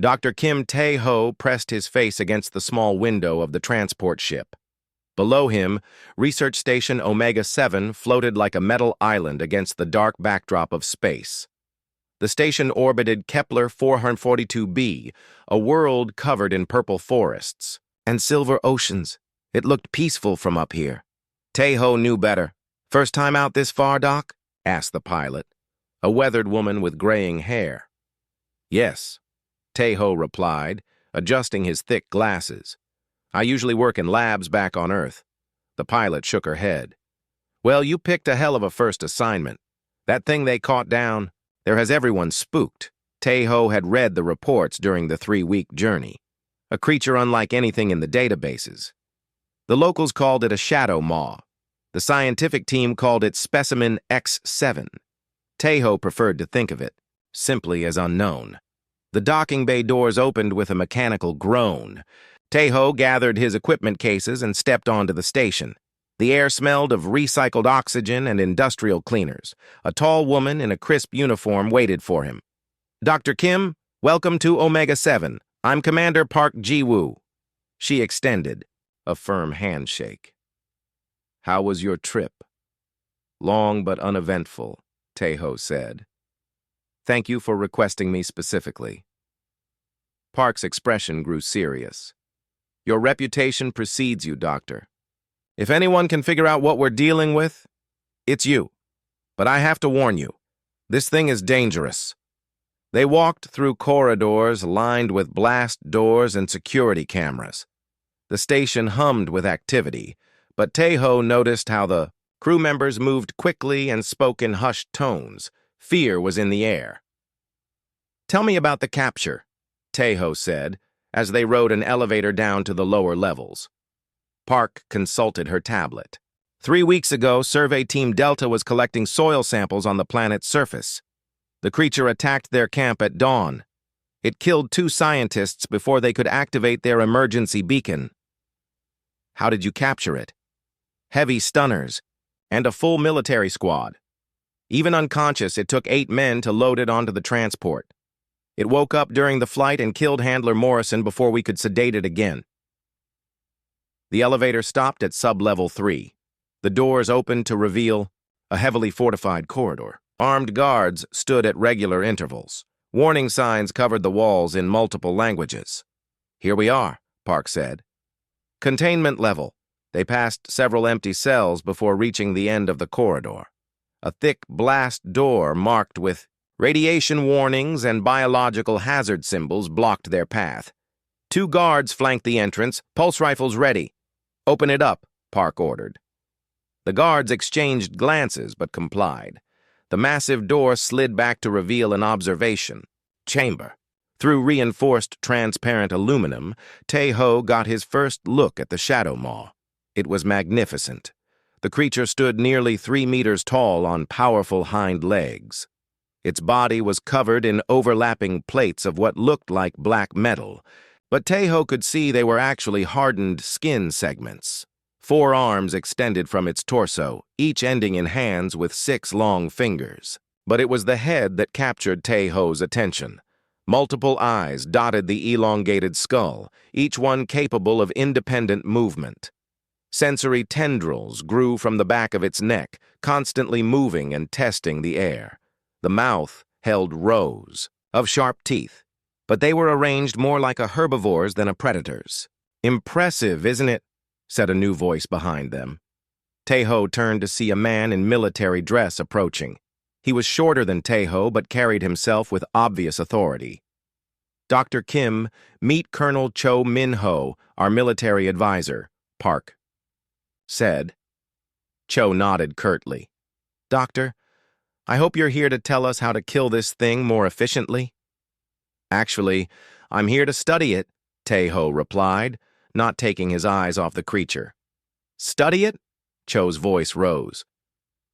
Dr. Kim Tae-ho pressed his face against the small window of the transport ship. Below him, Research Station Omega-7 floated like a metal island against the dark backdrop of space. The station orbited Kepler 442b, a world covered in purple forests and silver oceans. It looked peaceful from up here. Tae-ho knew better. "First time out this far, Doc?" asked the pilot, a weathered woman with graying hair. "Yes," Tae-ho replied, adjusting his thick glasses. "I usually work in labs back on Earth." The pilot shook her head. "Well, you picked a hell of a first assignment. That thing they caught down, there has everyone spooked." Tae-ho had read the reports during the 3-week journey. A creature unlike anything in the databases. The locals called it a shadow maw. The scientific team called it Specimen X7. Tae-ho preferred to think of it simply as unknown. The docking bay doors opened with a mechanical groan. Tae-ho gathered his equipment cases and stepped onto the station. The air smelled of recycled oxygen and industrial cleaners. A tall woman in a crisp uniform waited for him. "Dr. Kim, welcome to Omega-7. I'm Commander Park Ji-woo." She extended a firm handshake. "How was your trip?" "Long but uneventful," Tae-ho said. "Thank you for requesting me specifically." Park's expression grew serious. "Your reputation precedes you, Doctor. If anyone can figure out what we're dealing with, it's you. But I have to warn you, this thing is dangerous." They walked through corridors lined with blast doors and security cameras. The station hummed with activity, but Tae-ho noticed how the crew members moved quickly and spoke in hushed tones. Fear was in the air. "Tell me about the capture," Tae-ho said, as they rode an elevator down to the lower levels. Park consulted her tablet. 3 weeks ago, Survey Team Delta was collecting soil samples on the planet's surface. The creature attacked their camp at dawn. It killed 2 scientists before they could activate their emergency beacon. "How did you capture it?" "Heavy stunners, and a full military squad. Even unconscious, it took 8 men to load it onto the transport. It woke up during the flight and killed Handler Morrison before we could sedate it again." The elevator stopped at sub-level 3. The doors opened to reveal a heavily fortified corridor. Armed guards stood at regular intervals. Warning signs covered the walls in multiple languages. "Here we are," Park said. "Containment level." They passed several empty cells before reaching the end of the corridor. A thick blast door marked with radiation warnings and biological hazard symbols blocked their path. 2 guards flanked the entrance, pulse rifles ready. "Open it up," Park ordered. The guards exchanged glances but complied. The massive door slid back to reveal an observation chamber. Through reinforced transparent aluminum, Tae-ho got his first look at the shadow maw. It was magnificent. The creature stood nearly 3 meters tall on powerful hind legs. Its body was covered in overlapping plates of what looked like black metal, but Tae-ho could see they were actually hardened skin segments. 4 arms extended from its torso, each ending in hands with 6 long fingers. But it was the head that captured Tae-ho's attention. Multiple eyes dotted the elongated skull, each one capable of independent movement. Sensory tendrils grew from the back of its neck, constantly moving and testing the air. The mouth held rows of sharp teeth, but they were arranged more like a herbivore's than a predator's. "Impressive, isn't it?" said a new voice behind them. Tae-ho turned to see a man in military dress approaching. He was shorter than Tae-ho, but carried himself with obvious authority. "Dr. Kim, meet Colonel Cho Min-ho, our military advisor," Park said. Cho nodded curtly. "Doctor, I hope you're here to tell us how to kill this thing more efficiently." "Actually, I'm here to study it," Tae-ho replied, not taking his eyes off the creature. "Study it?" Cho's voice rose.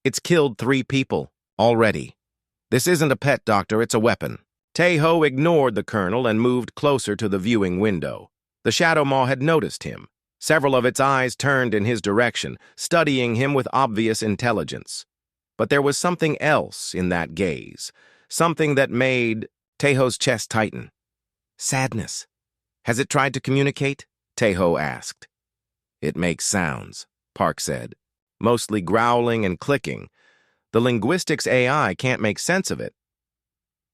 "It's killed 3 people, already. This isn't a pet, Doctor, it's a weapon." Tae-ho ignored the colonel and moved closer to the viewing window. The shadow maw had noticed him. Several of its eyes turned in his direction, studying him with obvious intelligence. But there was something else in that gaze, something that made Tae-ho's chest tighten. Sadness. Has it tried to communicate? Teho asked. It makes sounds, Park said, mostly growling and clicking. The linguistics AI can't make sense of it.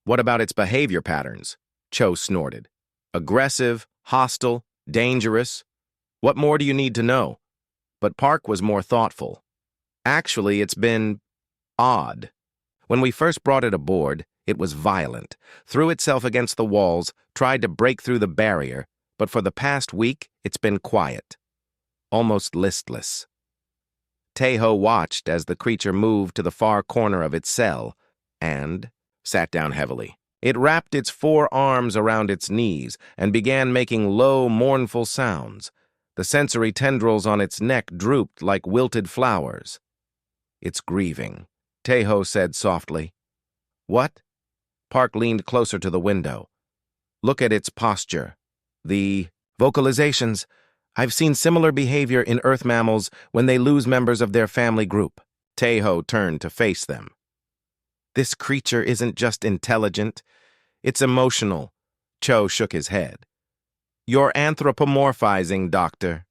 What about its behavior patterns? Cho snorted. Aggressive, hostile, dangerous. What more do you need to know? But Park was more thoughtful. Actually, it's been odd. When we first brought it aboard, it was violent, threw itself against the walls, tried to break through the barrier, but for the past week, it's been quiet, almost listless. Teho watched as the creature moved to the far corner of its cell and sat down heavily. It wrapped its forearms around its knees and began making low, mournful sounds. The sensory tendrils on its neck drooped like wilted flowers. It's grieving, Teho said softly. What? Park leaned closer to the window. Look at its posture. The vocalizations. I've seen similar behavior in earth mammals when they lose members of their family group. Teho turned to face them. This creature isn't just intelligent, it's emotional. Cho shook his head. You're anthropomorphizing, Doctor.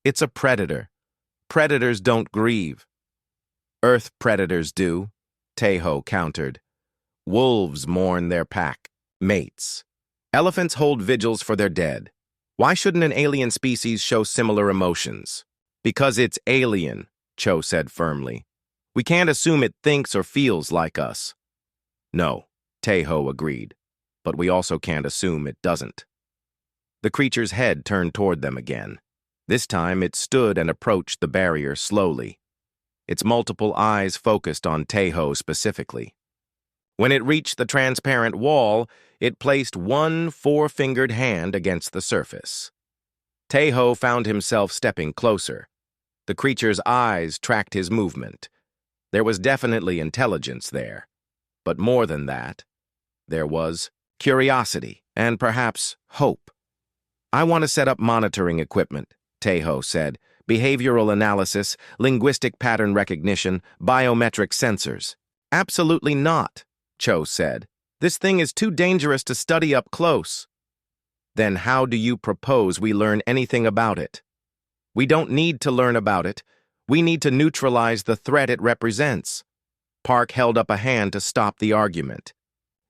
It's a predator. Predators don't grieve. Earth predators do, Teho countered. Wolves mourn their pack, mates. Elephants hold vigils for their dead. Why shouldn't an alien species show similar emotions? Because it's alien, Cho said firmly. We can't assume it thinks or feels like us. No, Teho agreed, but we also can't assume it doesn't. The creature's head turned toward them again. This time it stood and approached the barrier slowly. Its multiple eyes focused on Teho specifically. When it reached the transparent wall, it placed one four-fingered hand against the surface. Teho found himself stepping closer. The creature's eyes tracked his movement. There was definitely intelligence there. But more than that, there was curiosity and perhaps hope. I want to set up monitoring equipment, Teho said. Behavioral analysis, linguistic pattern recognition, biometric sensors. Absolutely not, Cho said. This thing is too dangerous to study up close. Then how do you propose we learn anything about it? We don't need to learn about it. We need to neutralize the threat it represents. Park held up a hand to stop the argument.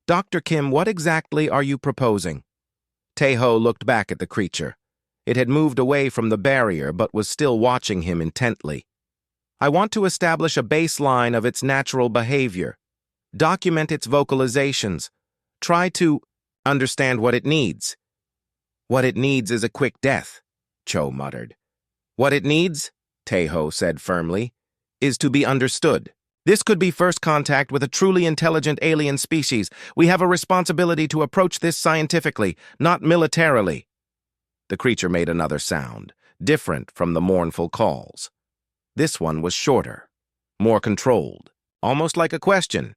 Dr. Kim, what exactly are you proposing? Teho looked back at the creature. It had moved away from the barrier but was still watching him intently. I want to establish a baseline of its natural behavior. Document its vocalizations. Try to understand what it needs. What it needs is a quick death, Cho muttered. What it needs, Teho said firmly, is to be understood. This could be first contact with a truly intelligent alien species. We have a responsibility to approach this scientifically, not militarily. The creature made another sound, different from the mournful calls. This one was shorter, more controlled, almost like a question.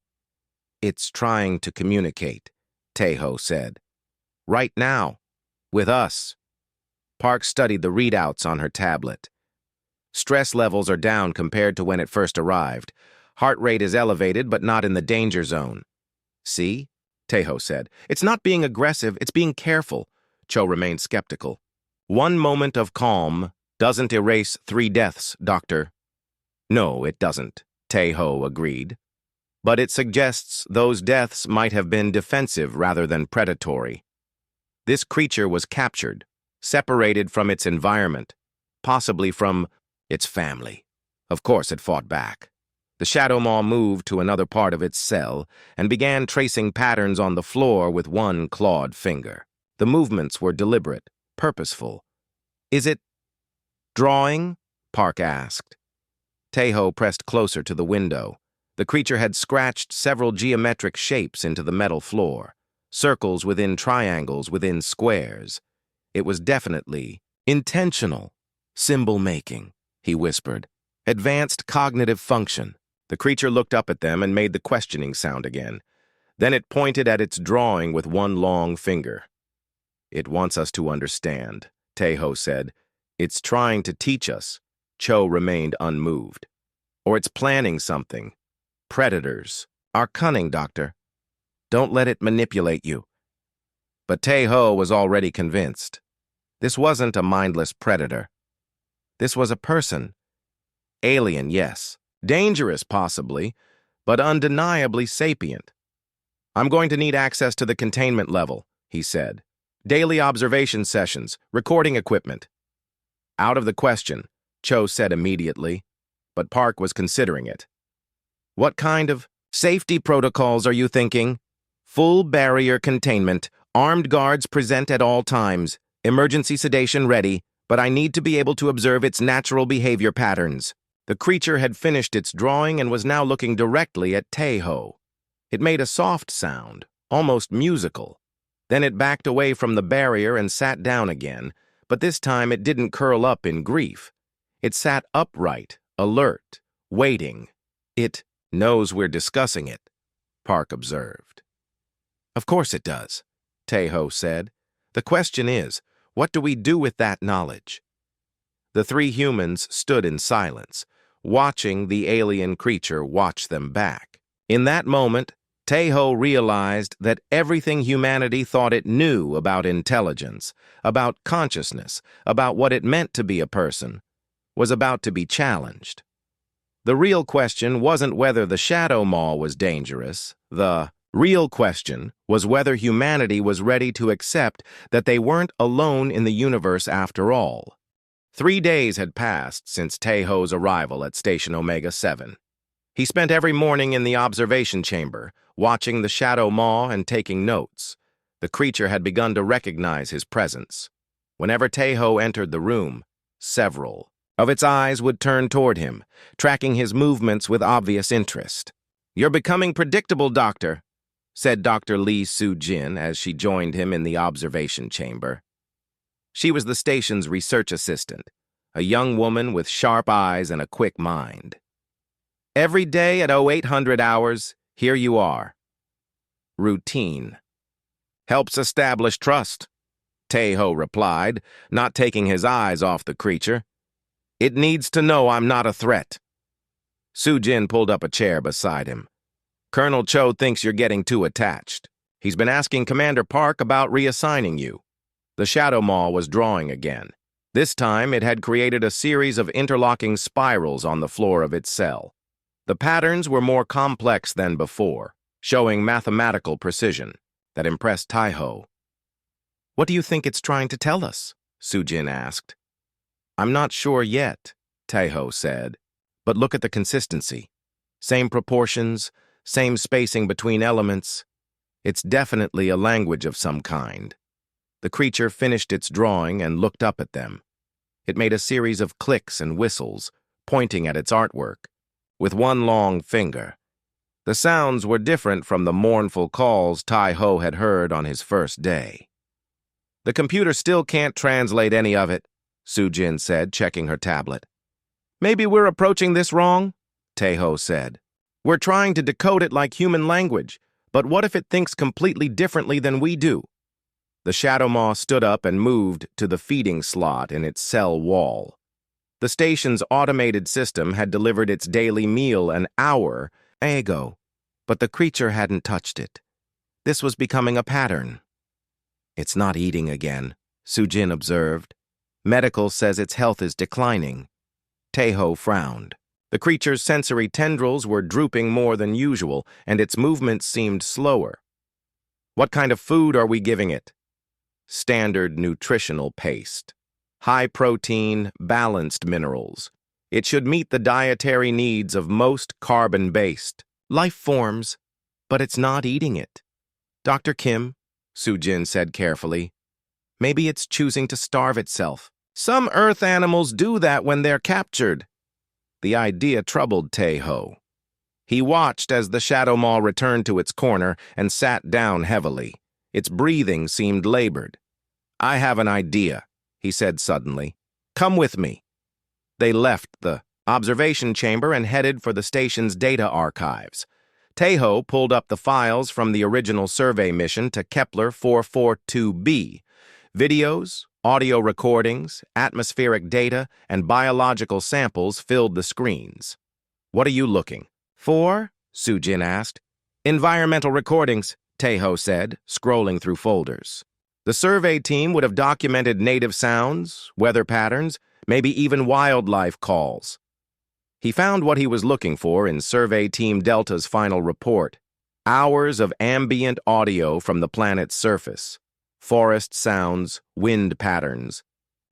It's trying to communicate, Teho said. Right now, with us. Park studied the readouts on her tablet. Stress levels are down compared to when it first arrived. Heart rate is elevated, but not in the danger zone. See? Teho said. It's not being aggressive, it's being careful. Cho remained skeptical. One moment of calm doesn't erase 3 deaths, Doctor. No, it doesn't, Teho agreed. But it suggests those deaths might have been defensive rather than predatory. This creature was captured, separated from its environment, possibly from its family. Of course it fought back. The Shadow Maw moved to another part of its cell and began tracing patterns on the floor with one clawed finger. The movements were deliberate, purposeful. Is it drawing? Park asked. Teho pressed closer to the window. The creature had scratched several geometric shapes into the metal floor, circles within triangles within squares. It was definitely intentional. Symbol making, he whispered. Advanced cognitive function. The creature looked up at them and made the questioning sound again. Then it pointed at its drawing with one long finger. It wants us to understand, Teho said. It's trying to teach us. Cho remained unmoved. Or it's planning something. Predators are cunning, Doctor. Don't let it manipulate you. But Tae-ho was already convinced. This wasn't a mindless predator. This was a person. Alien, yes. Dangerous, possibly, but undeniably sapient. "I'm going to need access to the containment level," he said. "Daily observation sessions, recording equipment." "Out of the question," Cho said immediately, but Park was considering it. "What kind of safety protocols are you thinking?" "Full barrier containment, armed guards present at all times, emergency sedation ready, but I need to be able to observe its natural behavior patterns." The creature had finished its drawing and was now looking directly at Tae-ho. It made a soft sound, almost musical. Then it backed away from the barrier and sat down again, but this time it didn't curl up in grief. It sat upright, alert, waiting. "It knows we're discussing it," Park observed. "Of course it does," Tae-ho said. "The question is, what do we do with that knowledge?" The three humans stood in silence, watching the alien creature watch them back. In that moment, Tae-ho realized that everything humanity thought it knew about intelligence, about consciousness, about what it meant to be a person, was about to be challenged. The real question wasn't whether the Shadow Maw was dangerous. The real question was whether humanity was ready to accept that they weren't alone in the universe after all. 3 days had passed since Tae-ho's arrival at Station Omega 7. He spent every morning in the observation chamber, watching the Shadow Maw and taking notes. The creature had begun to recognize his presence. Whenever Tae-ho entered the room, several of its eyes would turn toward him, tracking his movements with obvious interest. "You're becoming predictable, Doctor," said Dr. Lee Soo-jin as she joined him in the observation chamber. She was the station's research assistant, a young woman with sharp eyes and a quick mind. "Every day at 0800 hours, here you are." Routine. "Helps establish trust," Tae-ho replied, not taking his eyes off the creature. "It needs to know I'm not a threat." Soo-jin pulled up a chair beside him. "Colonel Cho thinks you're getting too attached. He's been asking Commander Park about reassigning you." The Shadow Maw was drawing again. This time, it had created a series of interlocking spirals on the floor of its cell. The patterns were more complex than before, showing mathematical precision that impressed Tae-ho. "What do you think it's trying to tell us?" Soo-jin asked. "I'm not sure yet," Tae-ho said, "but look at the consistency. Same proportions, same spacing between elements. It's definitely a language of some kind." The creature finished its drawing and looked up at them. It made a series of clicks and whistles, pointing at its artwork, with one long finger. The sounds were different from the mournful calls Tae-ho had heard on his first day. "The computer still can't translate any of it," Soo-jin said, checking her tablet. "Maybe we're approaching this wrong," Tae-ho said. "We're trying to decode it like human language, but what if it thinks completely differently than we do?" The Shadow Maw stood up and moved to the feeding slot in its cell wall. The station's automated system had delivered its daily meal an hour ago, but the creature hadn't touched it. This was becoming a pattern. "It's not eating again," Soo-jin observed. "Medical says its health is declining." Tae-ho frowned. The creature's sensory tendrils were drooping more than usual, and its movements seemed slower. "What kind of food are we giving it?" "Standard nutritional paste. High protein, balanced minerals. It should meet the dietary needs of most carbon-based life forms, but it's not eating it." "Dr. Kim," Soo-jin said carefully, "maybe it's choosing to starve itself. Some Earth animals do that when they're captured." The idea troubled Tae-ho. He watched as the Shadow Maw returned to its corner and sat down heavily. Its breathing seemed labored. "I have an idea," he said suddenly. "Come with me." They left the observation chamber and headed for the station's data archives. Tae-ho pulled up the files from the original survey mission to Kepler 442b. Videos, audio recordings, atmospheric data, and biological samples filled the screens. "What are you looking for?" Soo-jin asked. "Environmental recordings," Tae-ho said, scrolling through folders. The survey team would have documented native sounds, weather patterns, maybe even wildlife calls. He found what he was looking for in Survey Team Delta's final report: hours of ambient audio from the planet's surface, forest sounds, wind patterns,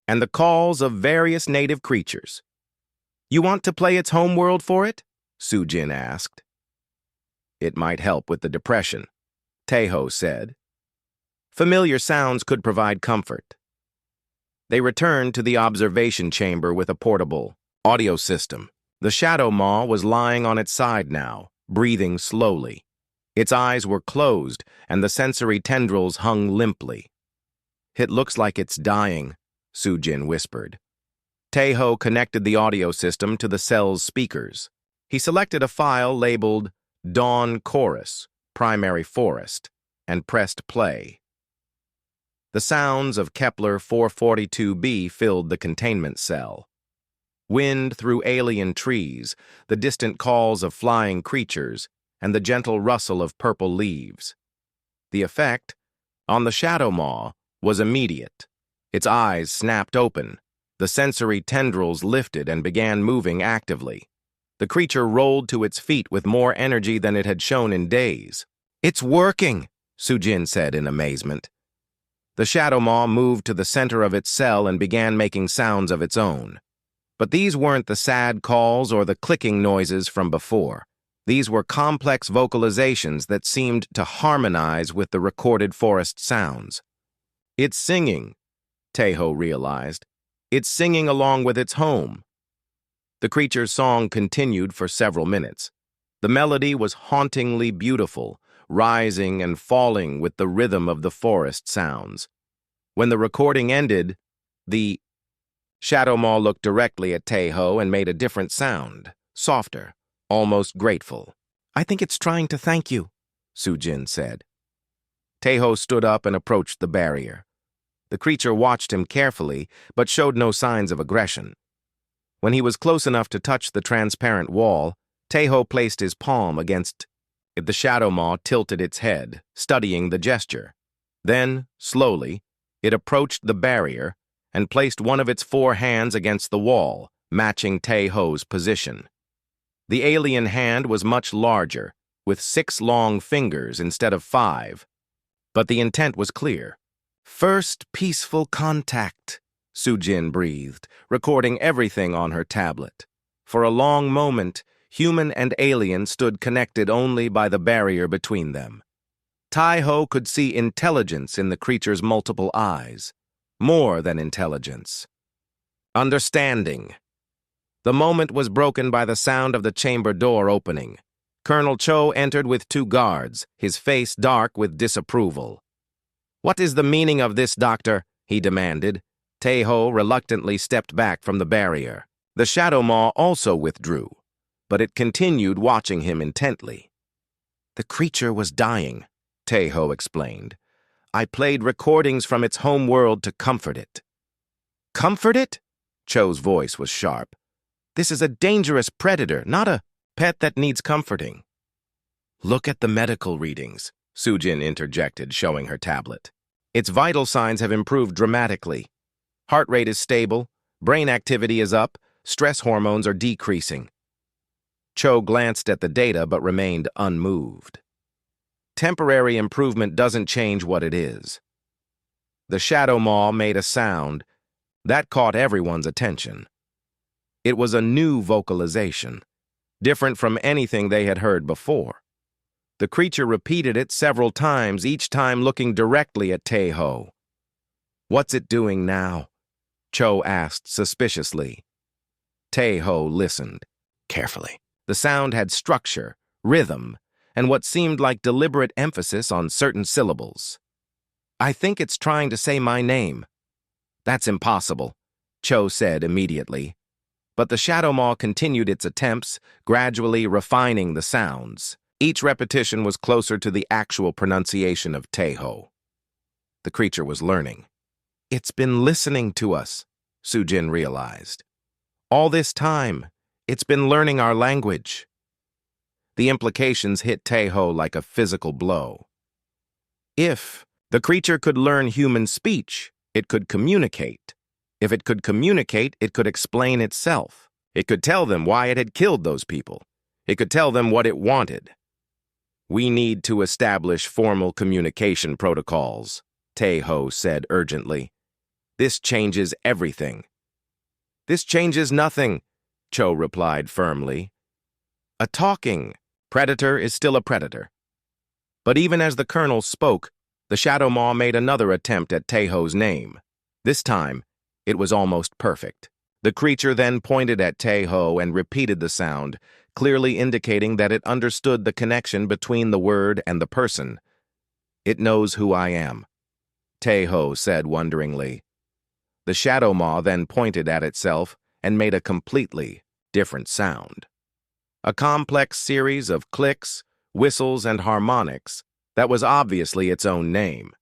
and the calls of various native creatures. "You want to play its homeworld for it?" Sujin asked. "It might help with the depression," Taeho said. Familiar sounds could provide comfort. They returned to the observation chamber with a portable audio system. The shadow maw was lying on its side now, breathing slowly. Its eyes were closed, and the sensory tendrils hung limply. "It looks like it's dying," Sujin whispered. Taeho connected the audio system to the cell's speakers. He selected a file labeled Dawn Chorus, Primary Forest, and pressed play. The sounds of Kepler 442b filled the containment cell. Wind through alien trees, the distant calls of flying creatures, and the gentle rustle of purple leaves. The effect, on the shadow maw, was immediate. Its eyes snapped open. The sensory tendrils lifted and began moving actively. The creature rolled to its feet with more energy than it had shown in days. "It's working," Sujin said in amazement. The shadow maw moved to the center of its cell and began making sounds of its own. But these weren't the sad calls or the clicking noises from before. These were complex vocalizations that seemed to harmonize with the recorded forest sounds. "It's singing," Taeho realized. "It's singing along with its home." The creature's song continued for several minutes. The melody was hauntingly beautiful, rising and falling with the rhythm of the forest sounds. When the recording ended, the shadow maw looked directly at Taeho and made a different sound, softer, almost grateful. "I think it's trying to thank you," Sujin said. Taeho stood up and approached the barrier. The creature watched him carefully, but showed no signs of aggression. When he was close enough to touch the transparent wall, Taeho placed his palm against it. The shadow maw tilted its head, studying the gesture. Then, slowly, it approached the barrier and placed one of its 4 hands against the wall, matching Taeho's position. The alien hand was much larger, with 6 long fingers instead of 5. But the intent was clear. "First peaceful contact," Sujin breathed, recording everything on her tablet. For a long moment, human and alien stood connected only by the barrier between them. Taeho could see intelligence in the creature's multiple eyes. More than intelligence. Understanding. The moment was broken by the sound of the chamber door opening. Colonel Cho entered with 2 guards, his face dark with disapproval. "What is the meaning of this, Doctor?" he demanded. Taeho reluctantly stepped back from the barrier. The shadow maw also withdrew, but it continued watching him intently. "The creature was dying," Taeho explained. "I played recordings from its home world to comfort it." "Comfort it?" Cho's voice was sharp. "This is a dangerous predator, not a pet that needs comforting." "Look at the medical readings," Sujin interjected, showing her tablet. "Its vital signs have improved dramatically. Heart rate is stable, brain activity is up, stress hormones are decreasing." Cho glanced at the data but remained unmoved. "Temporary improvement doesn't change what it is." The shadow maw made a sound that caught everyone's attention. It was a new vocalization, different from anything they had heard before. The creature repeated it several times, each time looking directly at Taeho. "What's it doing now?" Cho asked suspiciously. Taeho listened carefully. The sound had structure, rhythm, and what seemed like deliberate emphasis on certain syllables. "I think it's trying to say my name." "That's impossible," Cho said immediately. But the shadow maw continued its attempts, gradually refining the sounds. Each repetition was closer to the actual pronunciation of Taeho. The creature was learning. "It's been listening to us," Sujin realized. "All this time, it's been learning our language." The implications hit Taeho like a physical blow. If The creature could learn human speech. It could communicate. If it could communicate, it could explain itself. It could tell them why it had killed those people. It could tell them what it wanted. "We need to establish formal communication protocols," Tae-ho said urgently. "This changes everything." "This changes nothing," Cho replied firmly. "A talking predator is still a predator." But even as the colonel spoke, the Shadow Maw made another attempt at Tae-ho's name. This time, it was almost perfect. The creature then pointed at Tae-ho and repeated the sound, clearly indicating that it understood the connection between the word and the person. "It knows who I am," Tae-ho said wonderingly. The Shadow Maw then pointed at itself and made a completely different sound. A complex series of clicks, whistles, and harmonics that was obviously its own name.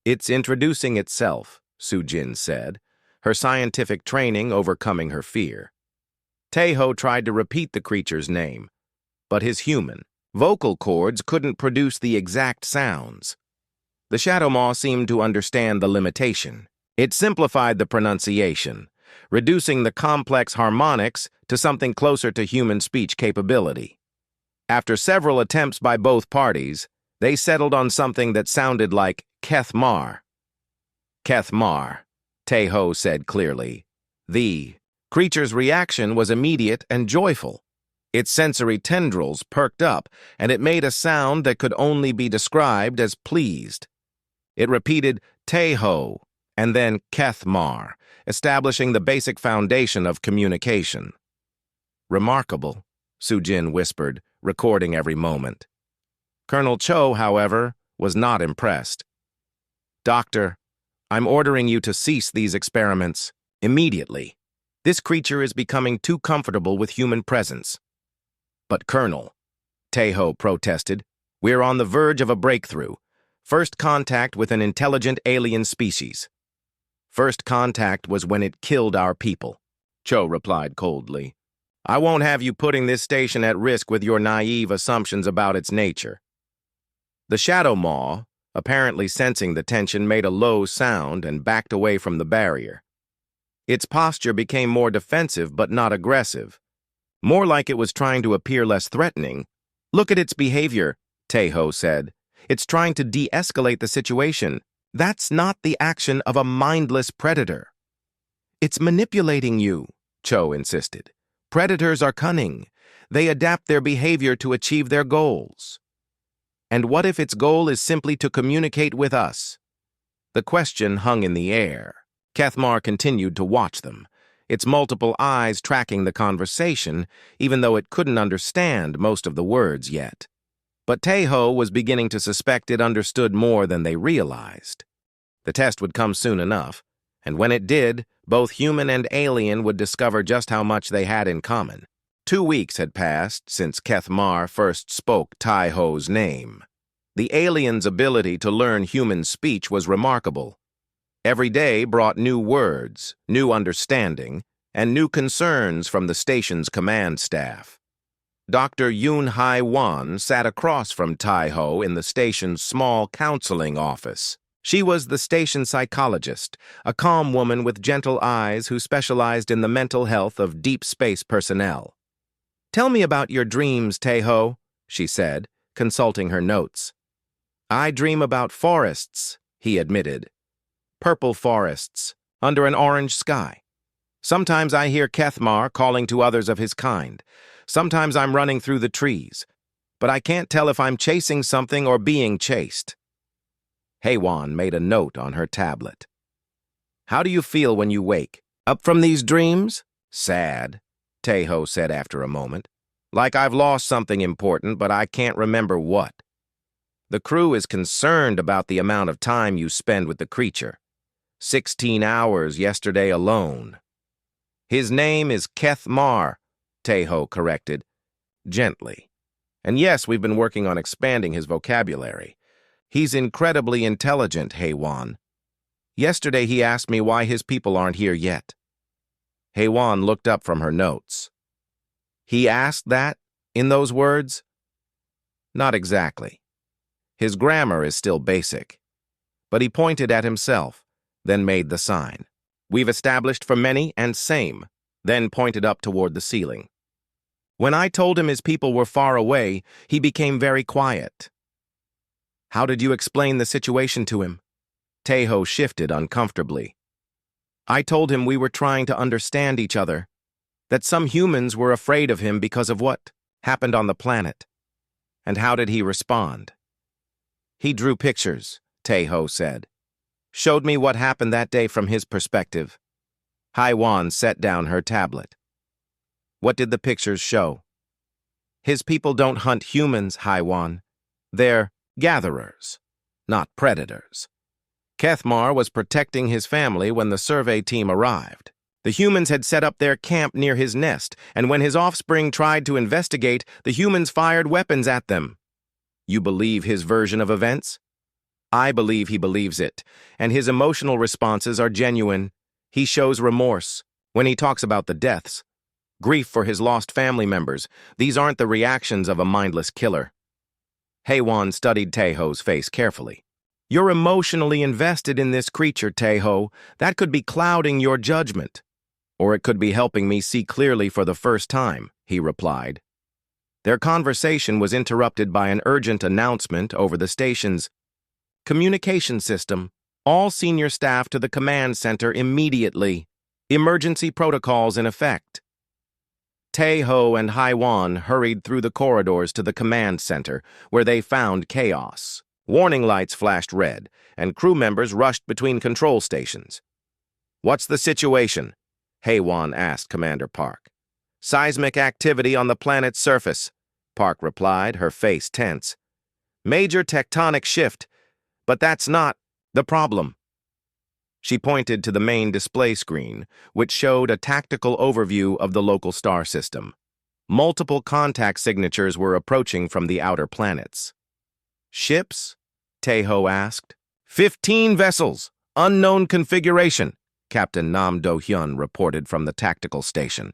"It's introducing itself," Sujin said, her scientific training overcoming her fear. Tae-ho tried to repeat the creature's name, but his human vocal cords couldn't produce the exact sounds. The Shadow Maw seemed to understand the limitation. It simplified the pronunciation, reducing the complex harmonics to something closer to human speech capability. After several attempts by both parties, they settled on something that sounded like Keth-mar. "Keth-mar," Tae-ho said clearly. The creature's reaction was immediate and joyful. Its sensory tendrils perked up, and it made a sound that could only be described as pleased. It repeated Tae-ho and then Keth-mar, establishing the basic foundation of communication. "Remarkable," Sujin whispered, recording every moment. Colonel Cho, however, was not impressed. "Doctor, I'm ordering you to cease these experiments immediately. This creature is becoming too comfortable with human presence." "But Colonel," Tae-ho protested, "we're on the verge of a breakthrough. First contact with an intelligent alien species." "First contact was when it killed our people," Cho replied coldly. "I won't have you putting this station at risk with your naive assumptions about its nature." The Shadow Maw, apparently sensing the tension, made a low sound and backed away from the barrier. Its posture became more defensive but not aggressive. More like it was trying to appear less threatening. "Look at its behavior," Tae-ho said. "It's trying to de-escalate the situation. That's not the action of a mindless predator." "It's manipulating you," Cho insisted. "Predators are cunning. They adapt their behavior to achieve their goals." "And what if its goal is simply to communicate with us?" The question hung in the air. Keth-mar continued to watch them, its multiple eyes tracking the conversation, even though it couldn't understand most of the words yet. But Tae-ho was beginning to suspect it understood more than they realized. The test would come soon enough, and when it did, both human and alien would discover just how much they had in common. 2 weeks had passed since Keth-mar first spoke Tae-ho's name. The alien's ability to learn human speech was remarkable. Every day brought new words, new understanding, and new concerns from the station's command staff. Dr. Yoon Hai-won sat across from Tae-ho in the station's small counseling office. She was the station psychologist, a calm woman with gentle eyes who specialized in the mental health of deep space personnel. "Tell me about your dreams, Tae-ho," she said, consulting her notes. "I dream about forests," he admitted. "Purple forests, under an orange sky. Sometimes I hear Keth-mar calling to others of his kind. Sometimes I'm running through the trees, but I can't tell if I'm chasing something or being chased." Haewon made a note on her tablet. "How do you feel when you wake? Up from these dreams?" "Sad," Tae-ho said after a moment. "Like I've lost something important, but I can't remember what. The crew is concerned about the amount of time you spend with the creature. 16 hours yesterday alone." "His name is Keth-mar," Tae-ho corrected, gently. "And yes, we've been working on expanding his vocabulary. He's incredibly intelligent, Haewon. Yesterday he asked me why his people aren't here yet." Haewon looked up from her notes. "He asked that, in those words?" "Not exactly. His grammar is still basic. but he pointed at himself, then made the sign. We've established for many and same, then pointed up toward the ceiling. When I told him his people were far away, he became very quiet. How did you explain the situation to him? Teho shifted uncomfortably. I told him we were trying to understand each other, that some humans were afraid of him because of what happened on the planet. And how did he respond? He drew pictures, Teho said. Showed me what happened that day from his perspective. Haiwan set down her tablet. What did the pictures show? His people don't hunt humans, Haiwan. They're gatherers, not predators. Kethmar was protecting his family when the survey team arrived. The humans had set up their camp near his nest, and when his offspring tried to investigate, the humans fired weapons at them. You believe his version of events? I believe he believes it, and his emotional responses are genuine. He shows remorse when he talks about the deaths. Grief for his lost family members. These aren't the reactions of a mindless killer. Haiwan studied Teho's face carefully. You're emotionally invested in this creature, Teho. That could be clouding your judgment. Or it could be helping me see clearly for the first time, he replied. Their conversation was interrupted by an urgent announcement over the station's communication system. All senior staff to the command center immediately. Emergency protocols in effect. Teho and Haiwan hurried through the corridors to the command center, where they found chaos. Warning lights flashed red, and crew members rushed between control stations. What's the situation? Haiwan asked Commander Park. Seismic activity on the planet's surface, Park replied, her face tense. Major tectonic shift, but that's not the problem. She pointed to the main display screen, which showed a tactical overview of the local star system. Multiple contact signatures were approaching from the outer planets. Ships? Teho asked. 15 vessels, unknown configuration, Captain Nam Do-hyun reported from the tactical station.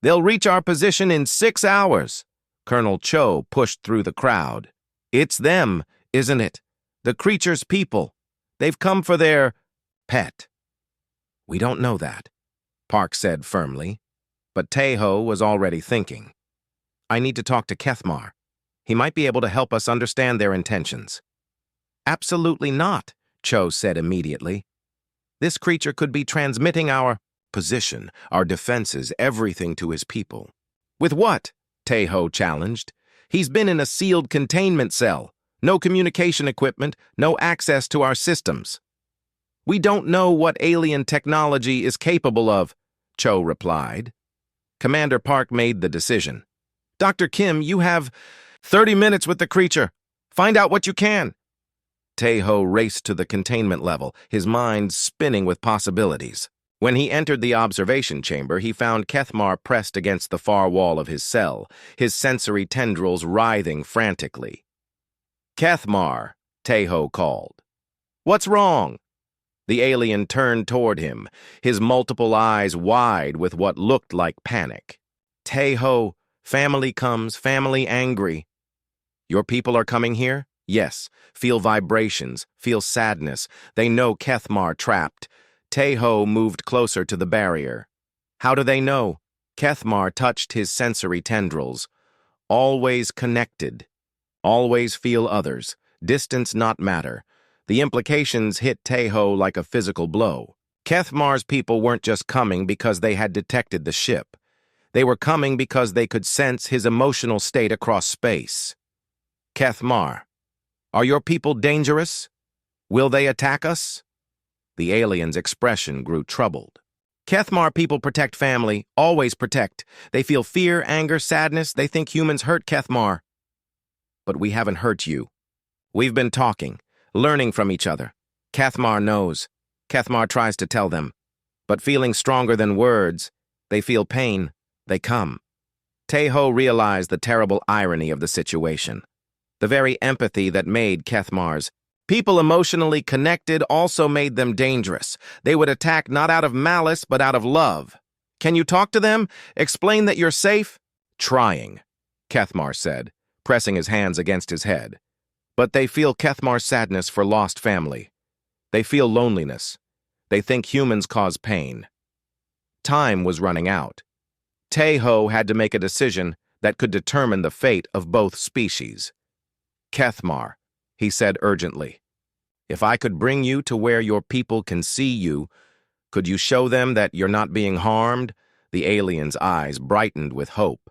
They'll reach our position in 6 hours. Colonel Cho pushed through the crowd. It's them, isn't it? The creature's people. They've come for their pet. We don't know that, Park said firmly, but Teho was already thinking. I need to talk to Kethmar. He might be able to help us understand their intentions. Absolutely not, Cho said immediately. This creature could be transmitting our position, our defenses, everything to his people. With what? Teho challenged. He's been in a sealed containment cell. No communication equipment, no access to our systems. We don't know what alien technology is capable of, Cho replied. Commander Park made the decision. Dr. Kim, you have 30 minutes with the creature. Find out what you can. Teho raced to the containment level, his mind spinning with possibilities. When he entered the observation chamber, he found Kethmar pressed against the far wall of his cell, his sensory tendrils writhing frantically. Kethmar, Teho called. What's wrong? The alien turned toward him, his multiple eyes wide with what looked like panic. Teho, family comes, family angry. Your people are coming here? Yes. Feel vibrations, feel sadness. They know Kethmar trapped. Teho moved closer to the barrier. How do they know? Kethmar touched his sensory tendrils. Always connected. Always feel others. Distance not matter. The implications hit Teho like a physical blow. Kethmar's people weren't just coming because they had detected the ship. They were coming because they could sense his emotional state across space. Kethmar, are your people dangerous? Will they attack us? The alien's expression grew troubled. Kethmar people protect family, always protect. They feel fear, anger, sadness. They think humans hurt Kethmar. But we haven't hurt you. We've been talking, learning from each other. Kethmar knows. Kethmar tries to tell them. But feeling stronger than words, they feel pain. They come. Teho realized the terrible irony of the situation. The very empathy that made Kethmar's people emotionally connected also made them dangerous. They would attack not out of malice, but out of love. Can you talk to them? Explain that you're safe? Trying, Kethmar said, pressing his hands against his head. But they feel Kethmar's sadness for lost family. They feel loneliness. They think humans cause pain. Time was running out. Tae-ho had to make a decision that could determine the fate of both species. Kethmar, he said urgently, if I could bring you to where your people can see you, could you show them that you're not being harmed? The alien's eyes brightened with hope.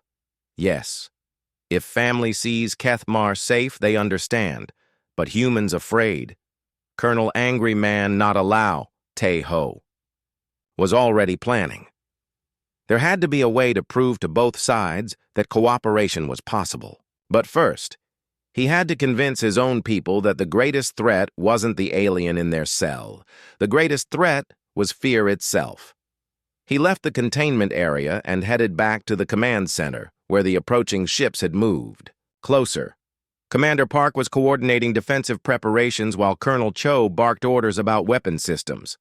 Yes. If family sees Kethmar safe, they understand. But humans afraid. Colonel Angry Man not allow, Tae-ho was already planning. There had to be a way to prove to both sides that cooperation was possible. But first, he had to convince his own people that the greatest threat wasn't the alien in their cell. The greatest threat was fear itself. He left the containment area and headed back to the command center, where the approaching ships had moved. Closer. Commander Park was coordinating defensive preparations while Colonel Cho barked orders about weapon systems.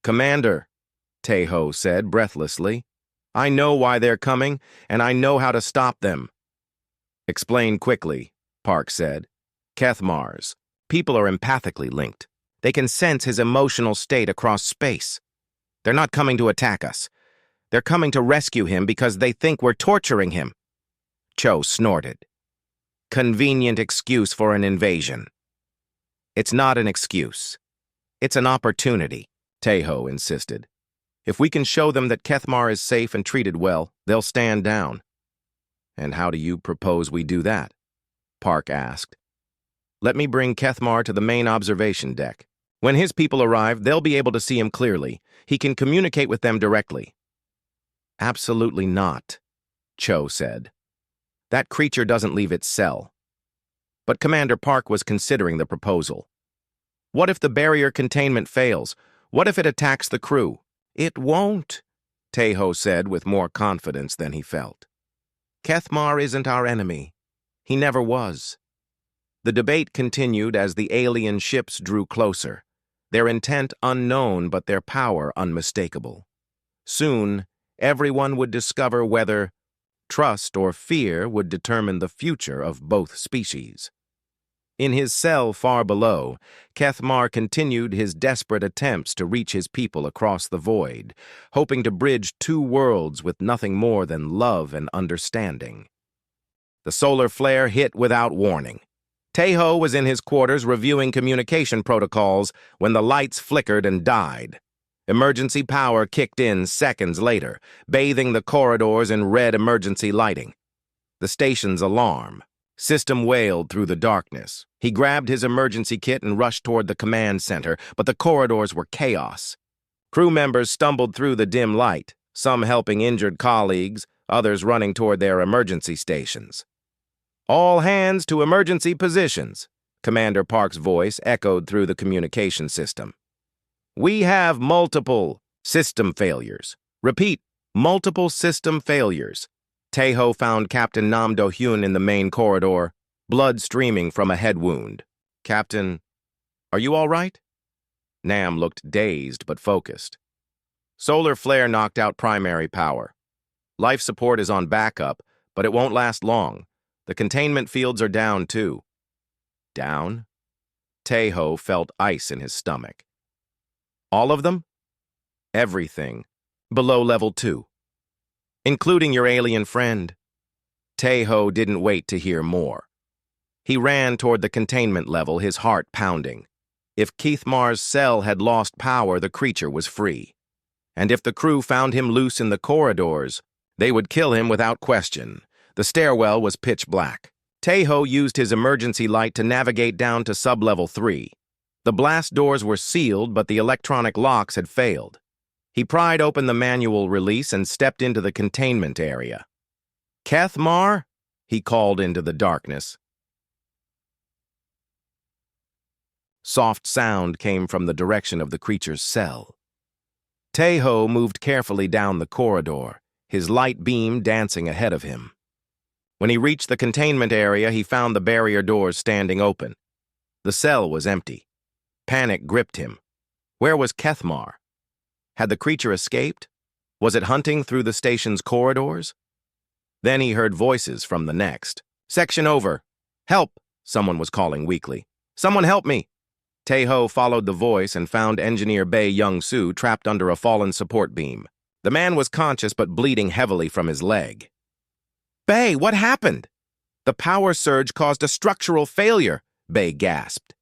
Commander, Tae-ho said breathlessly, I know why they're coming, and I know how to stop them. Explain quickly, Park said. Kethmar's people are empathically linked. They can sense his emotional state across space. They're not coming to attack us. They're coming to rescue him because they think we're torturing him. Cho snorted. Convenient excuse for an invasion. It's not an excuse. It's an opportunity, Tae-ho insisted. If we can show them that Kethmar is safe and treated well, they'll stand down. And how do you propose we do that? Park asked. Let me bring Kethmar to the main observation deck. When his people arrive, they'll be able to see him clearly. He can communicate with them directly. Absolutely not, Cho said. That creature doesn't leave its cell. But Commander Park was considering the proposal. What if the barrier containment fails? What if it attacks the crew? It won't, Tae-ho said with more confidence than he felt. Kethmar isn't our enemy. He never was. The debate continued as the alien ships drew closer, their intent unknown but their power unmistakable. Soon, everyone would discover whether trust or fear would determine the future of both species. In his cell far below, Kethmar continued his desperate attempts to reach his people across the void, hoping to bridge two worlds with nothing more than love and understanding. The solar flare hit without warning. Tae-ho was in his quarters reviewing communication protocols when the lights flickered and died. Emergency power kicked in seconds later, bathing the corridors in red emergency lighting. The station's alarm. System wailed through the darkness. He grabbed his emergency kit and rushed toward the command center, but the corridors were chaos. Crew members stumbled through the dim light, some helping injured colleagues, others running toward their emergency stations. All hands to emergency positions, Commander Park's voice echoed through the communication system. We have multiple system failures. Repeat, multiple system failures. Tae-ho found Captain Nam Do-hyun in the main corridor, blood streaming from a head wound. Captain, are you all right? Nam looked dazed but focused. Solar flare knocked out primary power. Life support is on backup, but it won't last long. The containment fields are down, too. Down? Tae-ho felt ice in his stomach. All of them? Everything. Below level 2. Including your alien friend. Tae-ho didn't wait to hear more. He ran toward the containment level, his heart pounding. If Kethmar's cell had lost power, the creature was free. And if the crew found him loose in the corridors, they would kill him without question. The stairwell was pitch black. Tae-ho used his emergency light to navigate down to sub-level 3. The blast doors were sealed, but the electronic locks had failed. He pried open the manual release and stepped into the containment area. Kethmar? He called into the darkness. Soft sound came from the direction of the creature's cell. Tae-ho moved carefully down the corridor, his light beam dancing ahead of him. When he reached the containment area, he found the barrier doors standing open. The cell was empty. Panic gripped him. Where was Kethmar? Had the creature escaped? Was it hunting through the station's corridors? Then he heard voices from the next. Section over. Help, someone was calling weakly. Someone help me. Tae-ho followed the voice and found Engineer Bae Young-soo trapped under a fallen support beam. The man was conscious but bleeding heavily from his leg. "Bae, what happened?" "The power surge caused a structural failure," Bae gasped.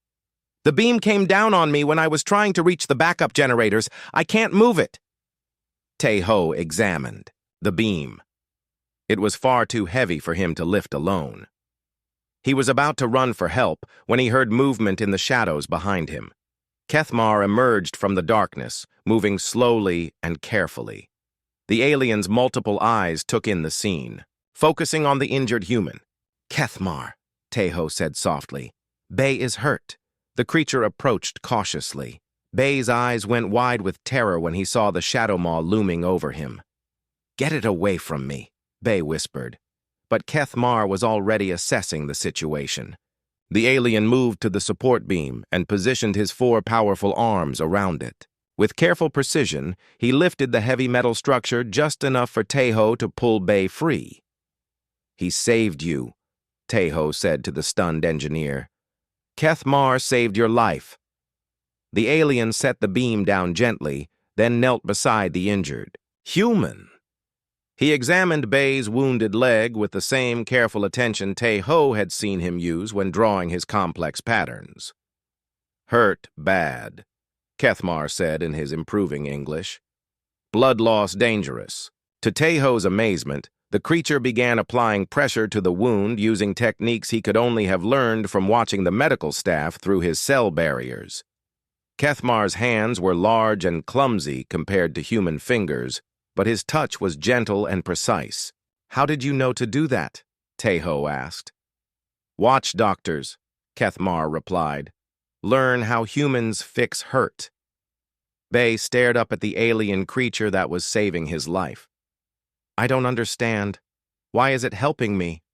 "The beam came down on me when I was trying to reach the backup generators. I can't move it." Tae-ho examined the beam. It was far too heavy for him to lift alone. He was about to run for help when he heard movement in the shadows behind him. Kethmar emerged from the darkness, moving slowly and carefully. The alien's multiple eyes took in the scene, focusing on the injured human. "Kethmar," Tae-ho said softly. "Bae is hurt." The creature approached cautiously. Bae's eyes went wide with terror when he saw the shadow maw looming over him. "Get it away from me," Bae whispered. But Kethmar was already assessing the situation. The alien moved to the support beam and positioned his 4 powerful arms around it. With careful precision, he lifted the heavy metal structure just enough for Tae-ho to pull Bae free. "He saved you," Tae-ho said to the stunned engineer. "Kethmar saved your life." The alien set the beam down gently, then knelt beside the injured human. He examined Bae's wounded leg with the same careful attention Tae-ho had seen him use when drawing his complex patterns. "Hurt bad," Kethmar said in his improving English. "Blood loss dangerous." To Tae-ho's amazement, the creature began applying pressure to the wound using techniques he could only have learned from watching the medical staff through his cell barriers. Kethmar's hands were large and clumsy compared to human fingers, but his touch was gentle and precise. "How did you know to do that?" Tae-ho asked. "Watch doctors," Kethmar replied. "Learn how humans fix hurt." Bae stared up at the alien creature that was saving his life. "I don't understand. Why is it helping me?"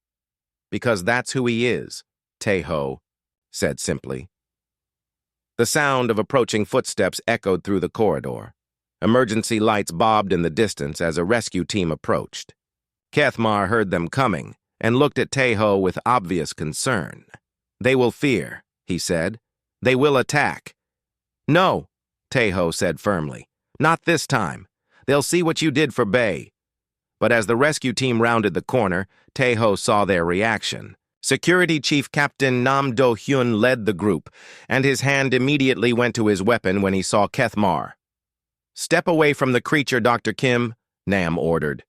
"Because that's who he is," Tae-ho said simply. The sound of approaching footsteps echoed through the corridor. Emergency lights bobbed in the distance as a rescue team approached. Kethmar heard them coming and looked at Tae-ho with obvious concern. "They will fear," he said. "They will attack." "No," Tae-ho said firmly. "Not this time. They'll see what you did for Bae." But as the rescue team rounded the corner, Tae-ho saw their reaction. Security Chief Captain Nam Do-hyun led the group, and his hand immediately went to his weapon when he saw Kethmar. "Step away from the creature, Dr. Kim," Nam ordered.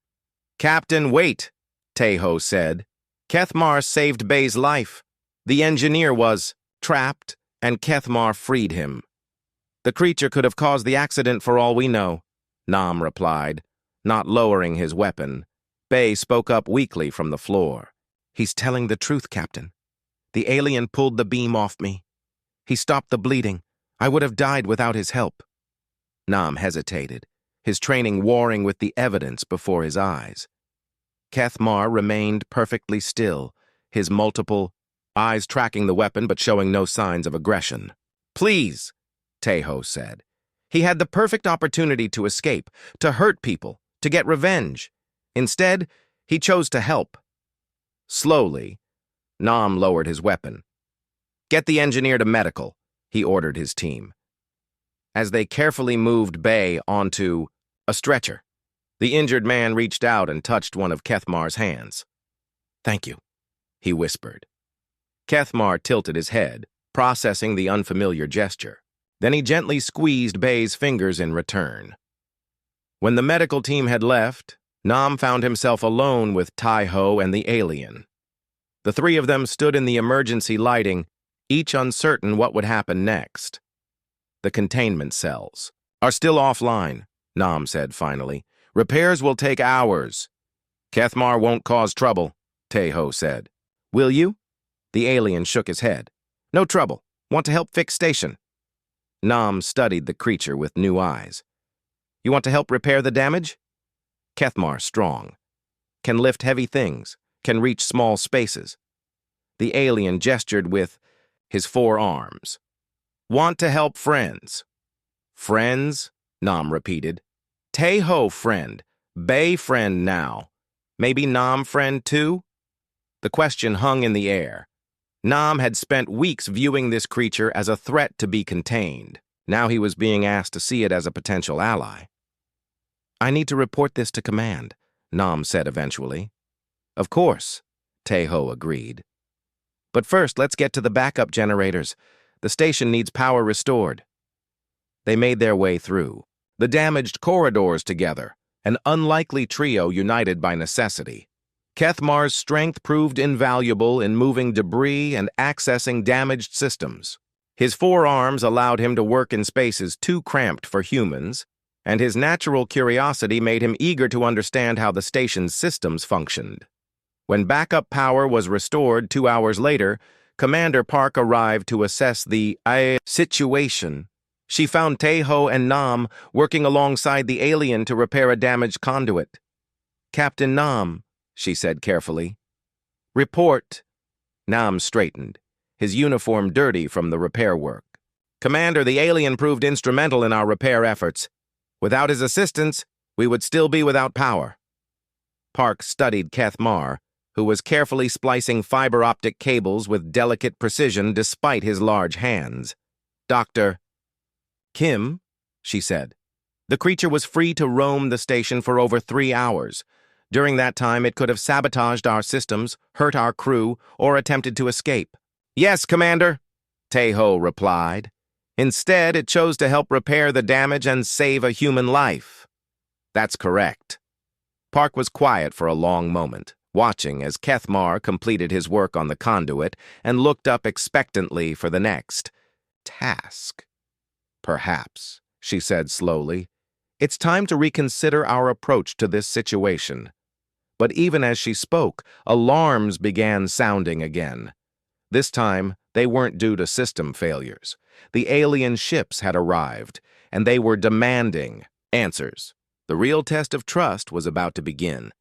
"Captain, wait," Tae-ho said. "Kethmar saved Bae's life. The engineer was trapped, and Kethmar freed him." "The creature could have caused the accident for all we know," Nam replied, not lowering his weapon. Bae spoke up weakly from the floor. "He's telling the truth, Captain. The alien pulled the beam off me. He stopped the bleeding. I would have died without his help." Nam hesitated, his training warring with the evidence before his eyes. Kethmar remained perfectly still, his multiple eyes tracking the weapon but showing no signs of aggression. "Please," Tae-ho said. "He had the perfect opportunity to escape, to hurt people, to get revenge. Instead, he chose to help." Slowly, Nam lowered his weapon. "Get the engineer to medical," he ordered his team. As they carefully moved Bae onto a stretcher, the injured man reached out and touched one of Kethmar's hands. "Thank you," he whispered. Kethmar tilted his head, processing the unfamiliar gesture. Then he gently squeezed Bae's fingers in return. When the medical team had left, Nam found himself alone with Tae-ho and the alien. The 3 of them stood in the emergency lighting, each uncertain what would happen next. "The containment cells are still offline," Nam said finally. "Repairs will take hours." "Kethmar won't cause trouble," Tae-ho said. "Will you?" The alien shook his head. "No trouble. Want to help fix station." Nam studied the creature with new eyes. "You want to help repair the damage?" "Kethmar strong. Can lift heavy things. Can reach small spaces." The alien gestured with his 4 arms. "Want to help friends." "Friends?" Nam repeated. "Tae-ho friend. Bae friend now. Maybe Nam friend too?" The question hung in the air. Nam had spent weeks viewing this creature as a threat to be contained. Now he was being asked to see it as a potential ally. "I need to report this to command," Nam said eventually. "Of course," Taeho agreed. "But first, let's get to the backup generators. The station needs power restored." They made their way through the damaged corridors together, an unlikely trio united by necessity. Kethmar's strength proved invaluable in moving debris and accessing damaged systems. His forearms allowed him to work in spaces too cramped for humans, and his natural curiosity made him eager to understand how the station's systems functioned. When backup power was restored 2 hours later, Commander Park arrived to assess the situation. She found Taeho and Nam working alongside the alien to repair a damaged conduit. "Captain Nam," she said carefully. "Report." Nam straightened, his uniform dirty from the repair work. "Commander, the alien proved instrumental in our repair efforts. Without his assistance, we would still be without power." Park studied Kethmar, who was carefully splicing fiber optic cables with delicate precision despite his large hands. "Dr. Kim," she said. "The creature was free to roam the station for over 3 hours. During that time, it could have sabotaged our systems, hurt our crew, or attempted to escape." "Yes, Commander," Taeho replied. "Instead, it chose to help repair the damage and save a human life." "That's correct." Park was quiet for a long moment, watching as Kethmar completed his work on the conduit and looked up expectantly for the next task. "Perhaps," she said slowly, "it's time to reconsider our approach to this situation." But even as she spoke, alarms began sounding again. This time, they weren't due to system failures. The alien ships had arrived, and they were demanding answers. The real test of trust was about to begin.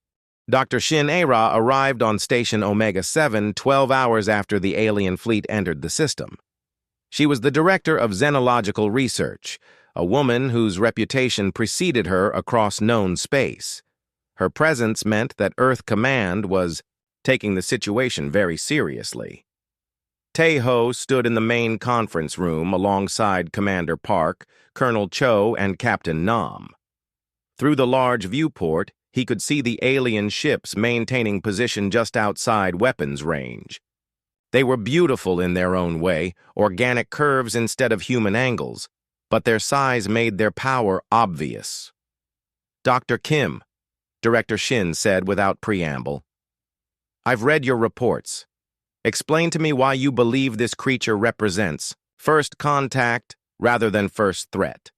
Dr. Shin Ara arrived on Station Omega 7 12 hours after the alien fleet entered the system. She was the director of xenological research, a woman whose reputation preceded her across known space. Her presence meant that Earth Command was taking the situation very seriously. Taeho stood in the main conference room alongside Commander Park, Colonel Cho, and Captain Nam. Through the large viewport, he could see the alien ships maintaining position just outside weapons range. They were beautiful in their own way, organic curves instead of human angles, but their size made their power obvious. "Dr. Kim," Director Shin said without preamble, "I've read your reports. Explain to me why you believe this creature represents first contact rather than first threat."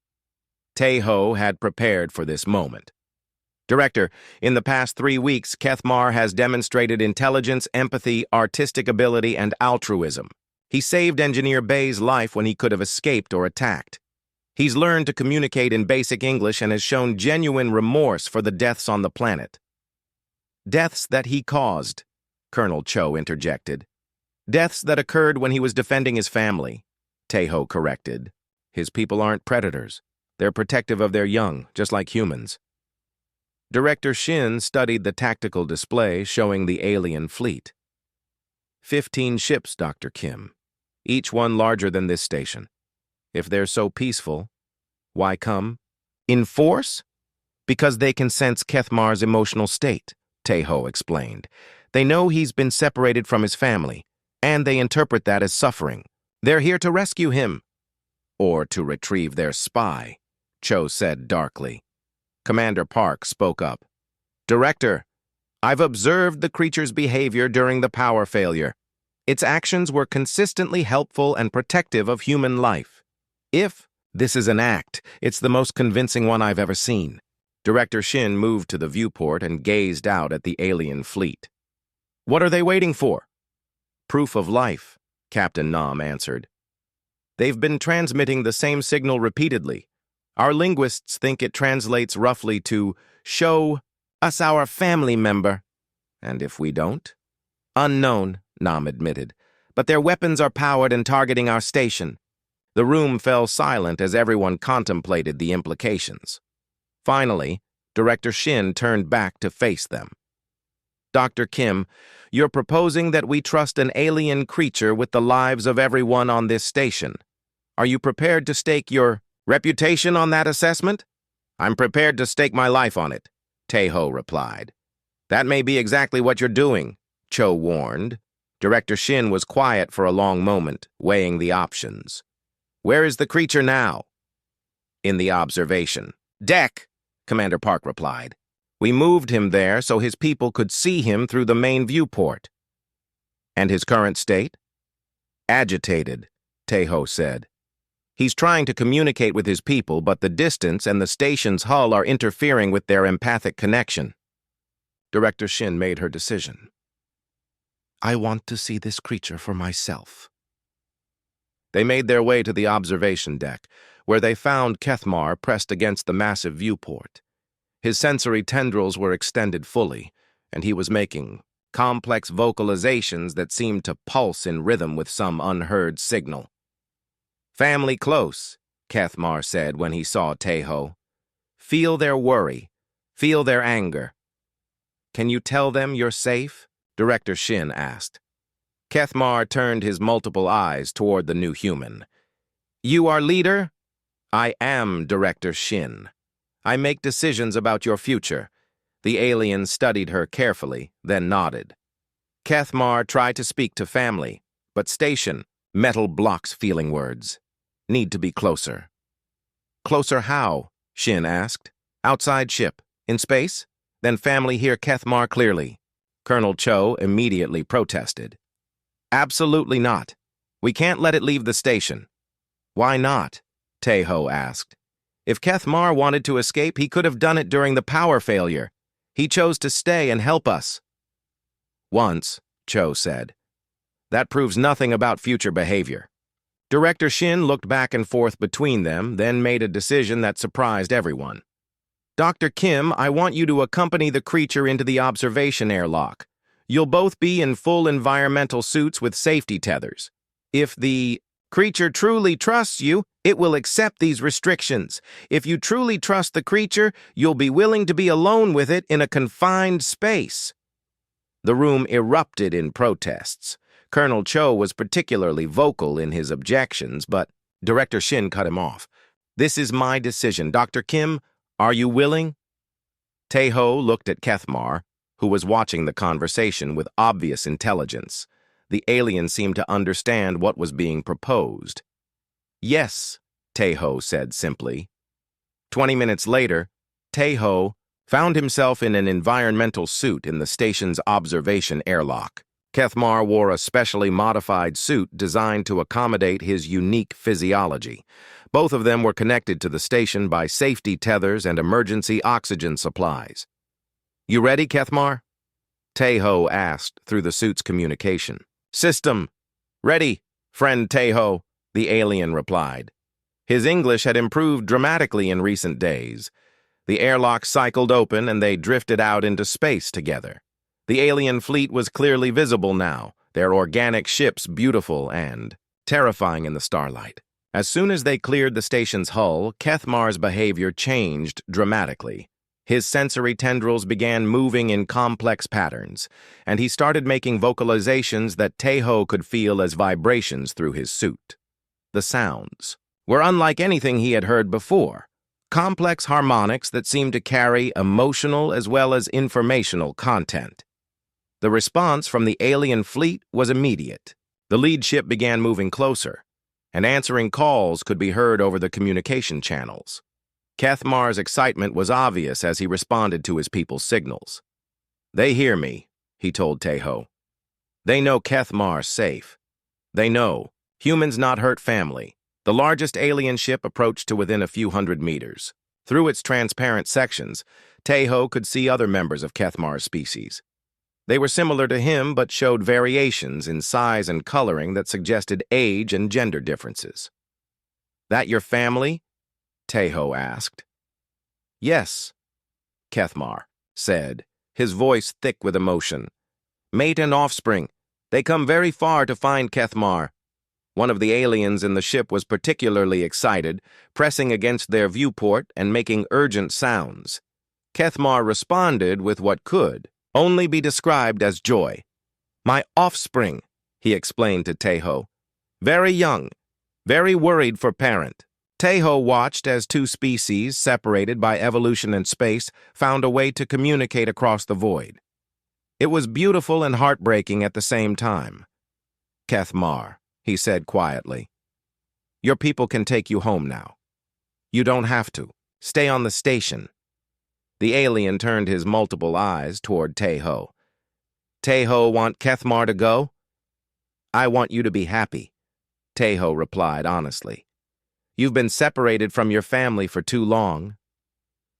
Taeho had prepared for this moment. "Director, in the past 3 weeks, Kethmar has demonstrated intelligence, empathy, artistic ability, and altruism. He saved Engineer Bay's life when he could have escaped or attacked. He's learned to communicate in basic English and has shown genuine remorse for the deaths on the planet." "Deaths that he caused," Colonel Cho interjected. "Deaths that occurred when he was defending his family," Taeho corrected. "His people aren't predators. They're protective of their young, just like humans." Director Shin studied the tactical display showing the alien fleet. 15 ships, Dr. Kim, each one larger than this station. If they're so peaceful, why come? In force? Because they can sense Kethmar's emotional state, Taeho explained. They know he's been separated from his family, and they interpret that as suffering. They're here to rescue him. Or to retrieve their spy, Cho said darkly. Commander Park spoke up. "Director, I've observed the creature's behavior during the power failure. Its actions were consistently helpful and protective of human life. If this is an act, it's the most convincing one I've ever seen." Director Shin moved to the viewport and gazed out at the alien fleet. "What are they waiting for?" "Proof of life," Captain Nam answered. "They've been transmitting the same signal repeatedly. Our linguists think it translates roughly to, 'Show us our family member.' And if we don't?" "Unknown," Nam admitted, "but their weapons are powered and targeting our station." The room fell silent as everyone contemplated the implications. Finally, Director Shin turned back to face them. Dr. Kim, you're proposing that we trust an alien creature with the lives of everyone on this station. Are you prepared to stake your reputation on that assessment? I'm prepared to stake my life on it, Tae-ho replied. That may be exactly what you're doing, Cho warned. Director Shin was quiet for a long moment, weighing the options. Where is the creature now? In the observation deck, Commander Park replied. We moved him there so his people could see him through the main viewport. And his current state? Agitated, Tae-ho said. He's trying to communicate with his people, but the distance and the station's hull are interfering with their empathic connection. Director Shin made her decision. I want to see this creature for myself. They made their way to the observation deck, where they found Kethmar pressed against the massive viewport. His sensory tendrils were extended fully, and he was making complex vocalizations that seemed to pulse in rhythm with some unheard signal. Family close, Kethmar said when he saw Tae-ho. Feel their worry. Feel their anger. Can you tell them you're safe? Director Shin asked. Kethmar turned his multiple eyes toward the new human. You are leader? I am Director Shin. I make decisions about your future. The alien studied her carefully, then nodded. Kethmar tried to speak to family, but station, metal blocks feeling words. Need to be closer. Closer how? Shin asked. Outside ship. In space? Then family hear Kethmar clearly. Colonel Cho immediately protested. Absolutely not. We can't let it leave the station. Why not? Tae-ho asked. If Kethmar wanted to escape, he could have done it during the power failure. He chose to stay and help us. Once, Cho said. That proves nothing about future behavior. Director Shin looked back and forth between them, then made a decision that surprised everyone. Dr. Kim, I want you to accompany the creature into the observation airlock. You'll both be in full environmental suits with safety tethers. If the creature truly trusts you, it will accept these restrictions. If you truly trust the creature, you'll be willing to be alone with it in a confined space. The room erupted in protests. Colonel Cho was particularly vocal in his objections, but Director Shin cut him off. This is my decision. Dr. Kim, are you willing? Tae-ho looked at Kethmar, who was watching the conversation with obvious intelligence. The alien seemed to understand what was being proposed. Yes, Tae-ho said simply. 20 minutes later, Tae-ho found himself in an environmental suit in the station's observation airlock. Kethmar wore a specially modified suit designed to accommodate his unique physiology. Both of them were connected to the station by safety tethers and emergency oxygen supplies. You ready, Kethmar? Tae-ho asked through the suit's communication. System. Ready, friend Tae-ho, the alien replied. His English had improved dramatically in recent days. The airlock cycled open and they drifted out into space together. The alien fleet was clearly visible now, their organic ships beautiful and terrifying in the starlight. As soon as they cleared the station's hull, Kethmar's behavior changed dramatically. His sensory tendrils began moving in complex patterns, and he started making vocalizations that Tae-ho could feel as vibrations through his suit. The sounds were unlike anything he had heard before, complex harmonics that seemed to carry emotional as well as informational content. The response from the alien fleet was immediate. The lead ship began moving closer, and answering calls could be heard over the communication channels. Kethmar's excitement was obvious as he responded to his people's signals. They hear me, he told Tae-ho. They know Kethmar's safe. They know humans not hurt family. The largest alien ship approached to within a few hundred meters. Through its transparent sections, Tae-ho could see other members of Kethmar's species. They were similar to him but showed variations in size and coloring that suggested age and gender differences. That your family? Tae-ho asked. Yes, Kethmar said, his voice thick with emotion. Mate and offspring. They come very far to find Kethmar. One of the aliens in the ship was particularly excited, pressing against their viewport and making urgent sounds. Kethmar responded with what could, only be described as joy. My offspring, he explained to Tejo. Very young, very worried for parent. Tejo watched as two species, separated by evolution and space, found a way to communicate across the void. It was beautiful and heartbreaking at the same time. Kethmar, he said quietly. Your people can take you home now. You don't have to. Stay on the station. The alien turned his multiple eyes toward Tejo. Tejo want Kethmar to go? I want you to be happy, Tejo replied honestly. You've been separated from your family for too long.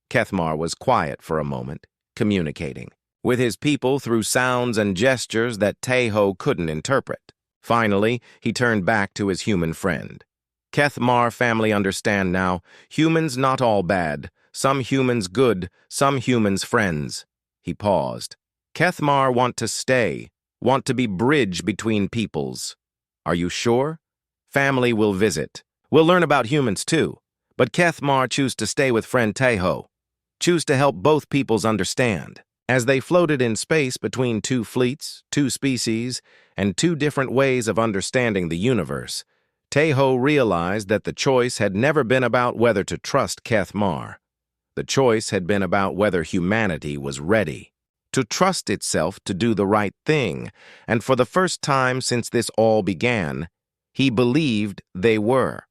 Kethmar was quiet for a moment, communicating with his people through sounds and gestures that Tejo couldn't interpret. Finally, he turned back to his human friend. Kethmar family understand now, humans not all bad, some humans good, some humans friends. He paused. Kethmar want to stay, want to be bridge between peoples. Are you sure? Family will visit. We'll learn about humans too, but Kethmar choose to stay with friend Tejo. Choose to help both peoples understand. As they floated in space between two fleets, two species, and two different ways of understanding the universe, Tejo realized that the choice had never been about whether to trust Kethmar. The choice had been about whether humanity was ready to trust itself to do the right thing, and for the first time since this all began, he believed they were.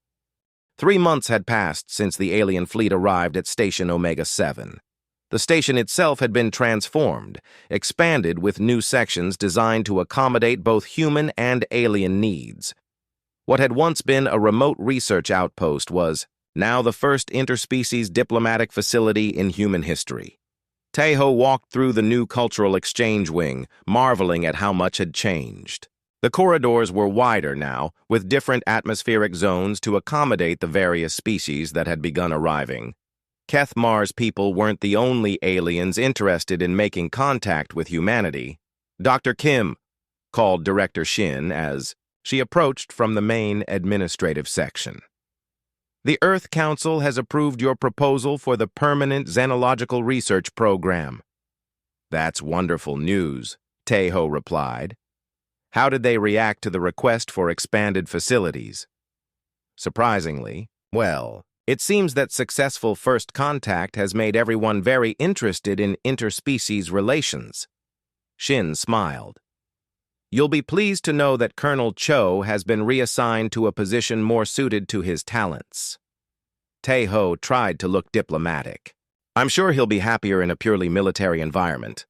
3 months had passed since the alien fleet arrived at Station Omega-7. The station itself had been transformed, expanded with new sections designed to accommodate both human and alien needs. What had once been a remote research outpost was now the first interspecies diplomatic facility in human history. Tejo walked through the new cultural exchange wing, marveling at how much had changed. The corridors were wider now, with different atmospheric zones to accommodate the various species that had begun arriving. Kethmar's people weren't the only aliens interested in making contact with humanity. Dr. Kim, called Director Shin as she approached from the main administrative section. The Earth Council has approved your proposal for the Permanent Xenological Research Program. That's wonderful news, Tejo replied. How did they react to the request for expanded facilities? Surprisingly, well, it seems that successful first contact has made everyone very interested in interspecies relations. Shin smiled. You'll be pleased to know that Colonel Cho has been reassigned to a position more suited to his talents. Tejo tried to look diplomatic. I'm sure he'll be happier in a purely military environment.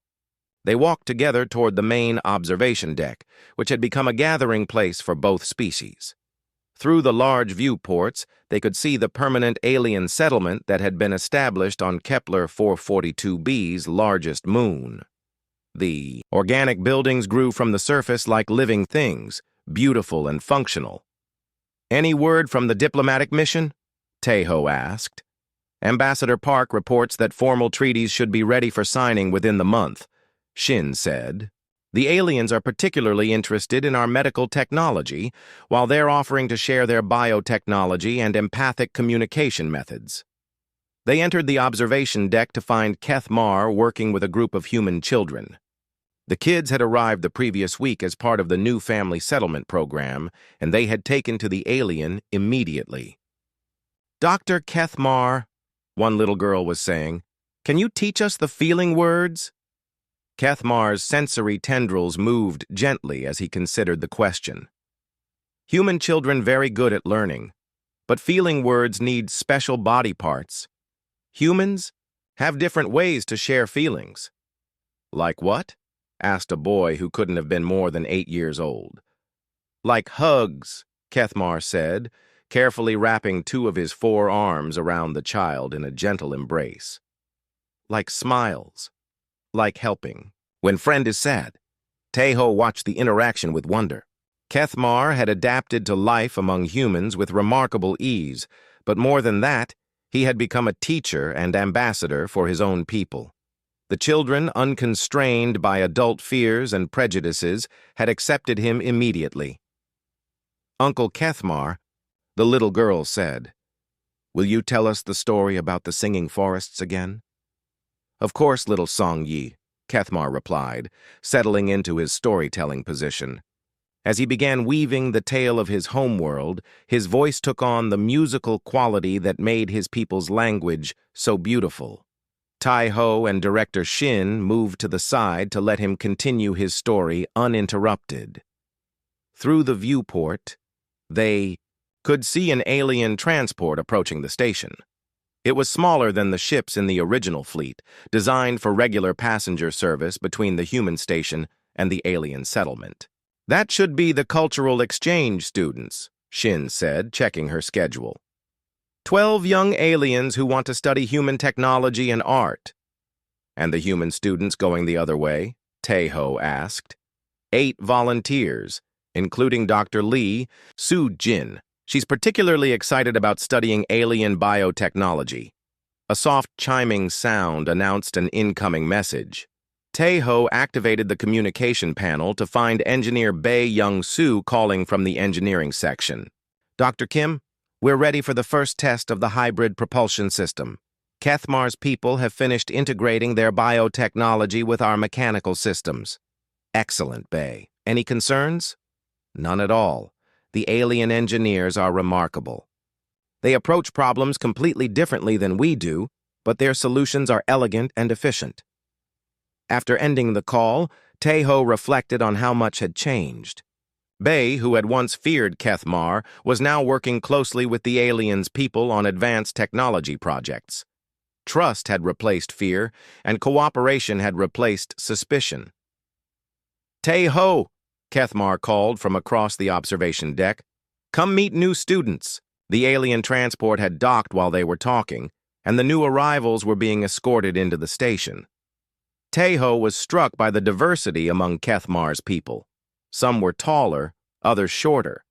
They walked together toward the main observation deck, which had become a gathering place for both species. Through the large viewports, they could see the permanent alien settlement that had been established on Kepler 442b's largest moon. The organic buildings grew from the surface like living things, beautiful and functional. Any word from the diplomatic mission? Tejo asked. Ambassador Park reports that formal treaties should be ready for signing within the month, Shin said. The aliens are particularly interested in our medical technology, while they're offering to share their biotechnology and empathic communication methods. They entered the observation deck to find Kethmar working with a group of human children. The kids had arrived the previous week as part of the new family settlement program, and they had taken to the alien immediately. Dr. Kethmar, one little girl was saying, can you teach us the feeling words? Kethmar's sensory tendrils moved gently as he considered the question. Human children very good at learning, but feeling words need special body parts. Humans have different ways to share feelings. Like what? Asked a boy who couldn't have been more than 8 years old. Like hugs, Kethmar said, carefully wrapping 2 of his 4 arms around the child in a gentle embrace. Like smiles. Like helping. When friend is sad, Tejo watched the interaction with wonder. Kethmar had adapted to life among humans with remarkable ease, but more than that, he had become a teacher and ambassador for his own people. The children, unconstrained by adult fears and prejudices, had accepted him immediately. Uncle Kethmar, the little girl said, will you tell us the story about the singing forests again? Of course, little Song Yi, Kethmar replied, settling into his storytelling position. As he began weaving the tale of his homeworld, his voice took on the musical quality that made his people's language so beautiful. Tai-Ho and director Shin moved to the side to let him continue his story uninterrupted. Through the viewport, they could see an alien transport approaching the station. It was smaller than the ships in the original fleet, designed for regular passenger service between the human station and the alien settlement. "That should be the cultural exchange students," Shin said, checking her schedule. 12 young aliens who want to study human technology and art." "And the human students going the other way?" Tai-Ho asked. 8 volunteers, including Dr. Lee Soo-jin. She's particularly excited about studying alien biotechnology. A soft chiming sound announced an incoming message. Tai-Ho activated the communication panel to find engineer Bae Young-soo calling from the engineering section. "Dr. Kim, we're ready for the first test of the hybrid propulsion system. Kethmar's people have finished integrating their biotechnology with our mechanical systems." "Excellent, Bae. Any concerns?" "None at all. The alien engineers are remarkable. They approach problems completely differently than we do, but their solutions are elegant and efficient." After ending the call, Tai-Ho reflected on how much had changed. Bae, who had once feared Kethmar, was now working closely with the aliens' people on advanced technology projects. Trust had replaced fear, and cooperation had replaced suspicion. "Tai-Ho," Kethmar called from across the observation deck. "Come meet new students." The alien transport had docked while they were talking, and the new arrivals were being escorted into the station. Tai-Ho was struck by the diversity among Kethmar's people. Some were taller, others shorter.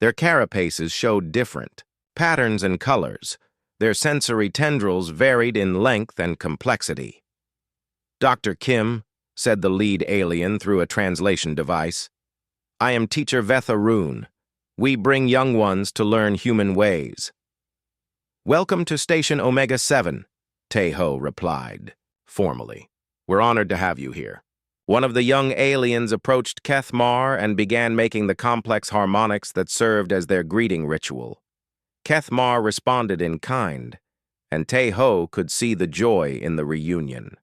Their carapaces showed different patterns and colors. Their sensory tendrils varied in length and complexity. "Dr. Kim," said the lead alien through a translation device, "I am Teacher Vetharoon. We bring young ones to learn human ways." "Welcome to Station Omega 7, Tai-Ho replied, formally. "We're honored to have you here." One of the young aliens approached Kethmar and began making the complex harmonics that served as their greeting ritual. Kethmar responded in kind, and Tai-Ho could see the joy in the reunion.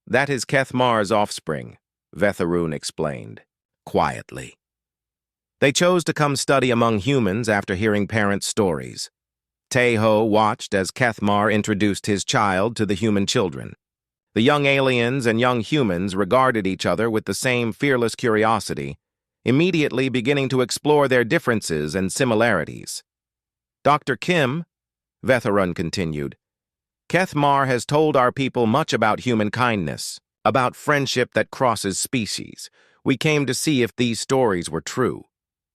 "That is Kethmar's offspring," Vetharoon explained, quietly. "They chose to come study among humans after hearing parents' stories." Tai-Ho watched as Kethmar introduced his child to the human children. The young aliens and young humans regarded each other with the same fearless curiosity, immediately beginning to explore their differences and similarities. "Dr. Kim," Vetharoon continued, "Kethmar has told our people much about human kindness, about friendship that crosses species. We came to see if these stories were true."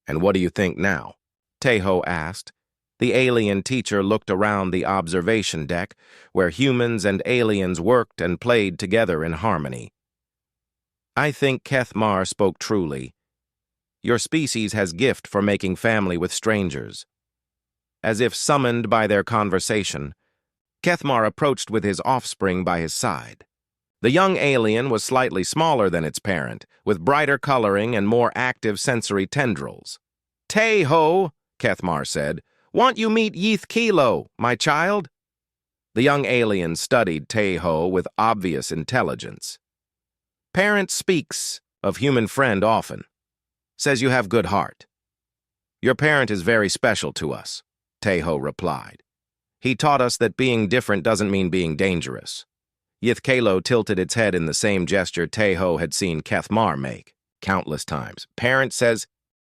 "And what do you think now?" Tai-Ho asked. The alien teacher looked around the observation deck, where humans and aliens worked and played together in harmony. "I think Kethmar spoke truly. Your species has gift for making family with strangers." As if summoned by their conversation, Kethmar approached with his offspring by his side. The young alien was slightly smaller than its parent, with brighter coloring and more active sensory tendrils. "Tai-Ho," Kethmar said, "want you meet Yeeth Kilo, my child?" The young alien studied Tai-Ho with obvious intelligence. "Parent speaks of human friend often. Says you have good heart." "Your parent is very special to us," Tai-Ho replied. "He taught us that being different doesn't mean being dangerous." Yeeth Kilo tilted its head in the same gesture Tai-Ho had seen Kethmar make countless times. "Parent says